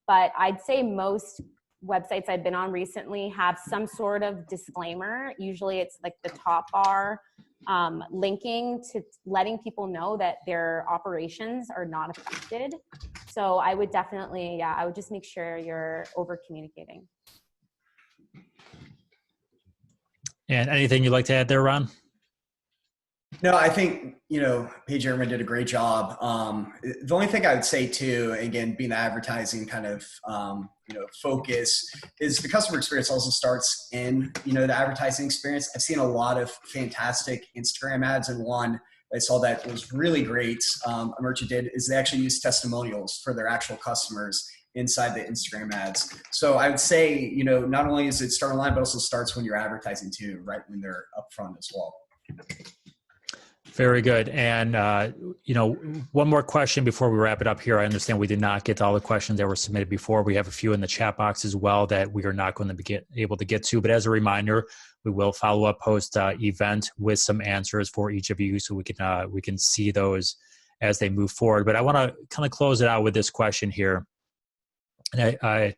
but I'd say most websites I've been on recently have some sort of disclaimer. Usually it's the top bar linking to letting people know that their operations are not affected. So I would definitely, I would just make sure you're over communicating. And anything you'd like to add there, Ron? No, I think, Paige did a great job. The only thing I would say too, again, being the advertising kind of, focus, is the customer experience also starts in, the advertising experience. I've seen a lot of fantastic Instagram ads, and one I saw that was really great, a merchant did, is they actually use testimonials for their actual customers inside the Instagram ads. So I would say, not only does it start online, but also starts when you're advertising too, right when they're upfront as well. Very good. And, one more question before we wrap it up here. I understand we did not get to all the questions that were submitted before. We have a few in the chat box as well that we are not going to be able to get to. But as a reminder, we will follow up post event with some answers for each of you, so we can see those as they move forward. But I want to kind of close it out with this question here. And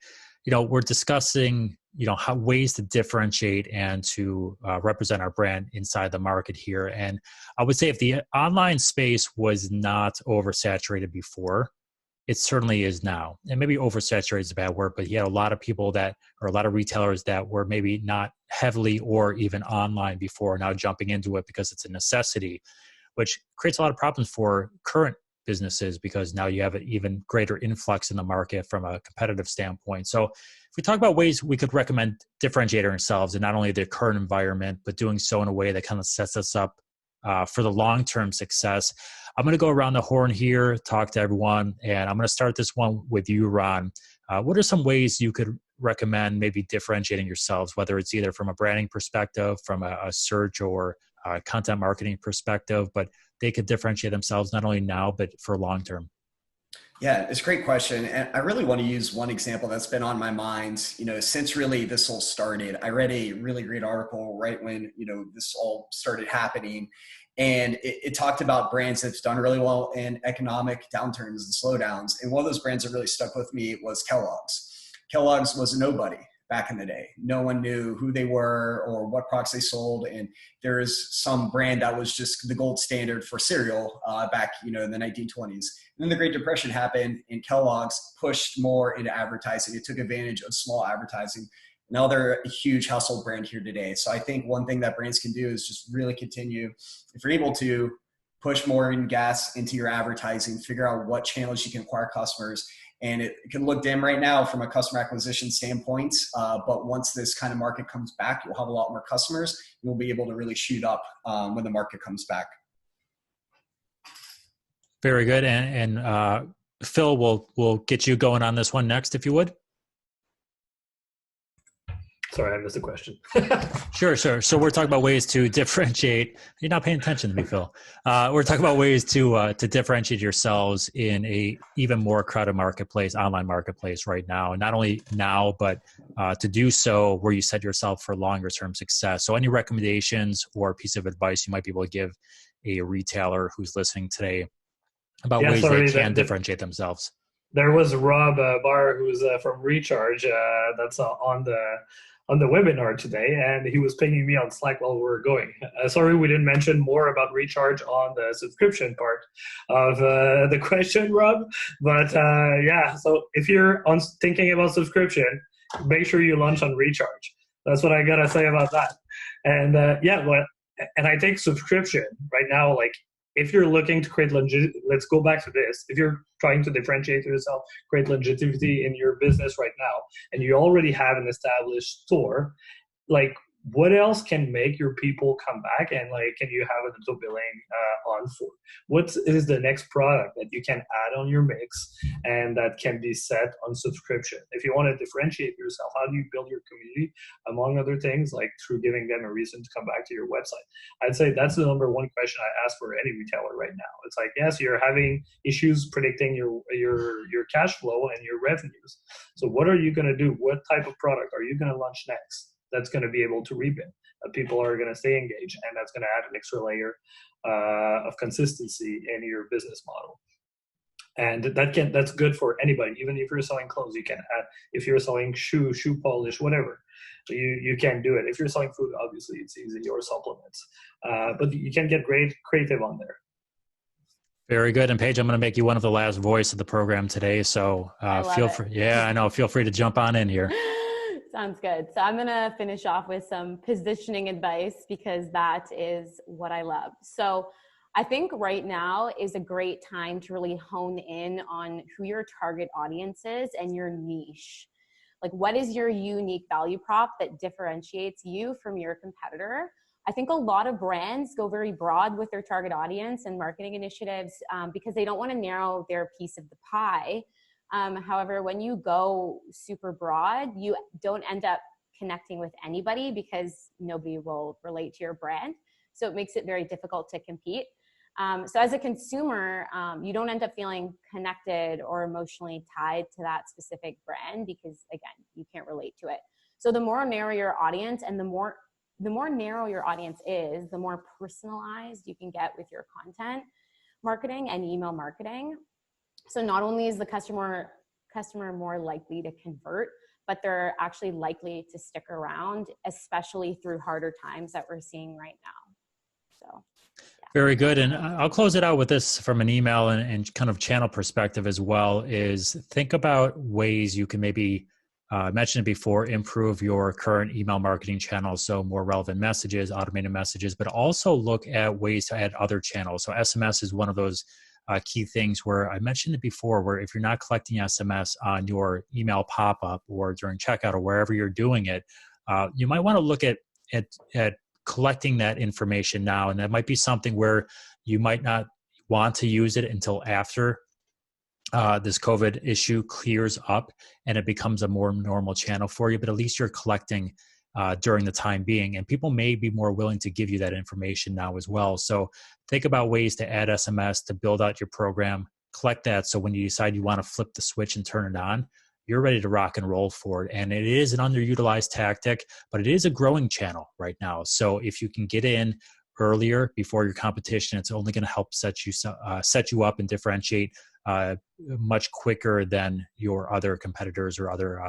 we're discussing how ways to differentiate and to represent our brand inside the market here. And I would say if the online space was not oversaturated before, it certainly is now. And maybe oversaturated is a bad word, but you had a lot of people a lot of retailers that were maybe not heavily or even online before, now jumping into it because it's a necessity, which creates a lot of problems for current businesses because now you have an even greater influx in the market from a competitive standpoint. So if we talk about ways we could recommend differentiating ourselves in not only the current environment, but doing so in a way that kind of sets us up for the long-term success, I'm going to go around the horn here, talk to everyone, and I'm going to start this one with you, Ron. What are some ways you could recommend maybe differentiating yourselves, whether it's either from a branding perspective, from a search or content marketing perspective, but they could differentiate themselves not only now, but for long-term? Yeah, it's a great question. And I really want to use one example that's been on my mind, since really this all started. I read a really great article right when, this all started happening. And it talked about brands that's done really well in economic downturns and slowdowns. And one of those brands that really stuck with me was Kellogg's. Kellogg's was a nobody back in the day. No one knew who they were or what products they sold. And there is some brand that was just the gold standard for cereal back, in the 1920s. And then the Great Depression happened and Kellogg's pushed more into advertising. It took advantage of small advertising. Now they're a huge household brand here today. So I think one thing that brands can do is just really continue, if you're able to, push more in gas into your advertising, figure out what channels you can acquire customers. And it can look dim right now from a customer acquisition standpoint, but once this kind of market comes back, you'll have a lot more customers. You'll be able to really shoot up when the market comes back. Very good. And Phil, we'll get you going on this one next, if you would. Sorry, I missed the question. Sure. So we're talking about ways to differentiate. You're not paying attention to me, Phil. We're talking about ways to differentiate yourselves in a even more crowded marketplace, online marketplace right now. And not only now, but to do so where you set yourself for longer term success. So any recommendations or piece of advice you might be able to give a retailer who's listening today about ways they can differentiate themselves? There was Rob Barr, who's from Recharge, that's on the webinar today, and he was pinging me on Slack while we were going. Sorry we didn't mention more about Recharge on the subscription part of the question, Rob. But so if you're thinking about subscription, make sure you launch on Recharge. That's what I gotta say about that. And and I think subscription right now, like, if you're looking to create let's go back to this. If you're trying to differentiate yourself, create legitimacy in your business right now, and you already have an established store, like, what else can make your people come back, and like, can you have a little billing on for? What is the next product that you can add on your mix and that can be set on subscription? If you want to differentiate yourself, how do you build your community, among other things, like through giving them a reason to come back to your website? I'd say that's the number one question I ask for any retailer right now. It's like, yes, you're having issues predicting your cash flow and your revenues. So what are you going to do? What type of product are you going to launch next that's going to be able to reap it, that people are going to stay engaged, and that's going to add an extra layer of consistency in your business model? And that's good for anybody. Even if you're selling clothes, you can add. If you're selling shoe polish, whatever, you can do it. If you're selling food, obviously it's easy, or supplements. But you can get great creative on there. Very good. And Paige, I'm going to make you one of the last voice of the program today. So feel free. Yeah, I know. Feel free to jump on in here. Sounds good. So I'm going to finish off with some positioning advice, because that is what I love. So I think right now is a great time to really hone in on who your target audience is and your niche. Like, what is your unique value prop that differentiates you from your competitor? I think a lot of brands go very broad with their target audience and marketing initiatives because they don't want to narrow their piece of the pie. However, when you go super broad, you don't end up connecting with anybody because nobody will relate to your brand. So it makes it very difficult to compete. So as a consumer, you don't end up feeling connected or emotionally tied to that specific brand because, again, you can't relate to it. So the more narrow your audience and the more narrow your audience is, the more personalized you can get with your content marketing and email marketing. So not only is the customer more likely to convert, but they're actually likely to stick around, especially through harder times that we're seeing right now. So. Very good. And I'll close it out with this from an email and kind of channel perspective as well, is think about ways you can maybe, I mentioned it before, improve your current email marketing channels. So more relevant messages, automated messages, but also look at ways to add other channels. So SMS is one of those key things where I mentioned it before, where if you're not collecting SMS on your email pop-up or during checkout or wherever you're doing it, you might want to look at collecting that information now. And that might be something where you might not want to use it until after this COVID issue clears up and it becomes a more normal channel for you, but at least you're collecting during the time being. And people may be more willing to give you that information now as well. So think about ways to add SMS, to build out your program, collect that. So when you decide you want to flip the switch and turn it on, you're ready to rock and roll for it. And it is an underutilized tactic, but it is a growing channel right now. So if you can get in earlier before your competition, it's only going to help set you up and differentiate much quicker than your other competitors or other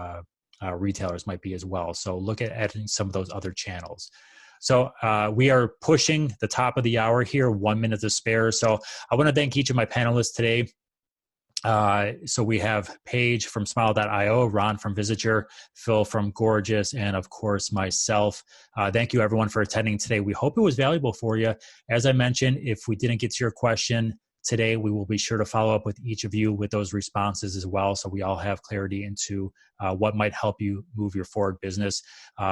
retailers might be as well. So look at adding some of those other channels. So we are pushing the top of the hour here, 1 minute to spare. So I want to thank each of my panelists today. So we have Paige from Smile.io, Ron from Visiture, Phil from Gorgias, and of course myself. Thank you everyone for attending today. We hope it was valuable for you. As I mentioned, if we didn't get to your question today, we will be sure to follow up with each of you with those responses as well, so we all have clarity into what might help you move your forward business.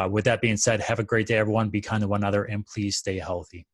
With that being said, have a great day, everyone. Be kind to one another, and please stay healthy.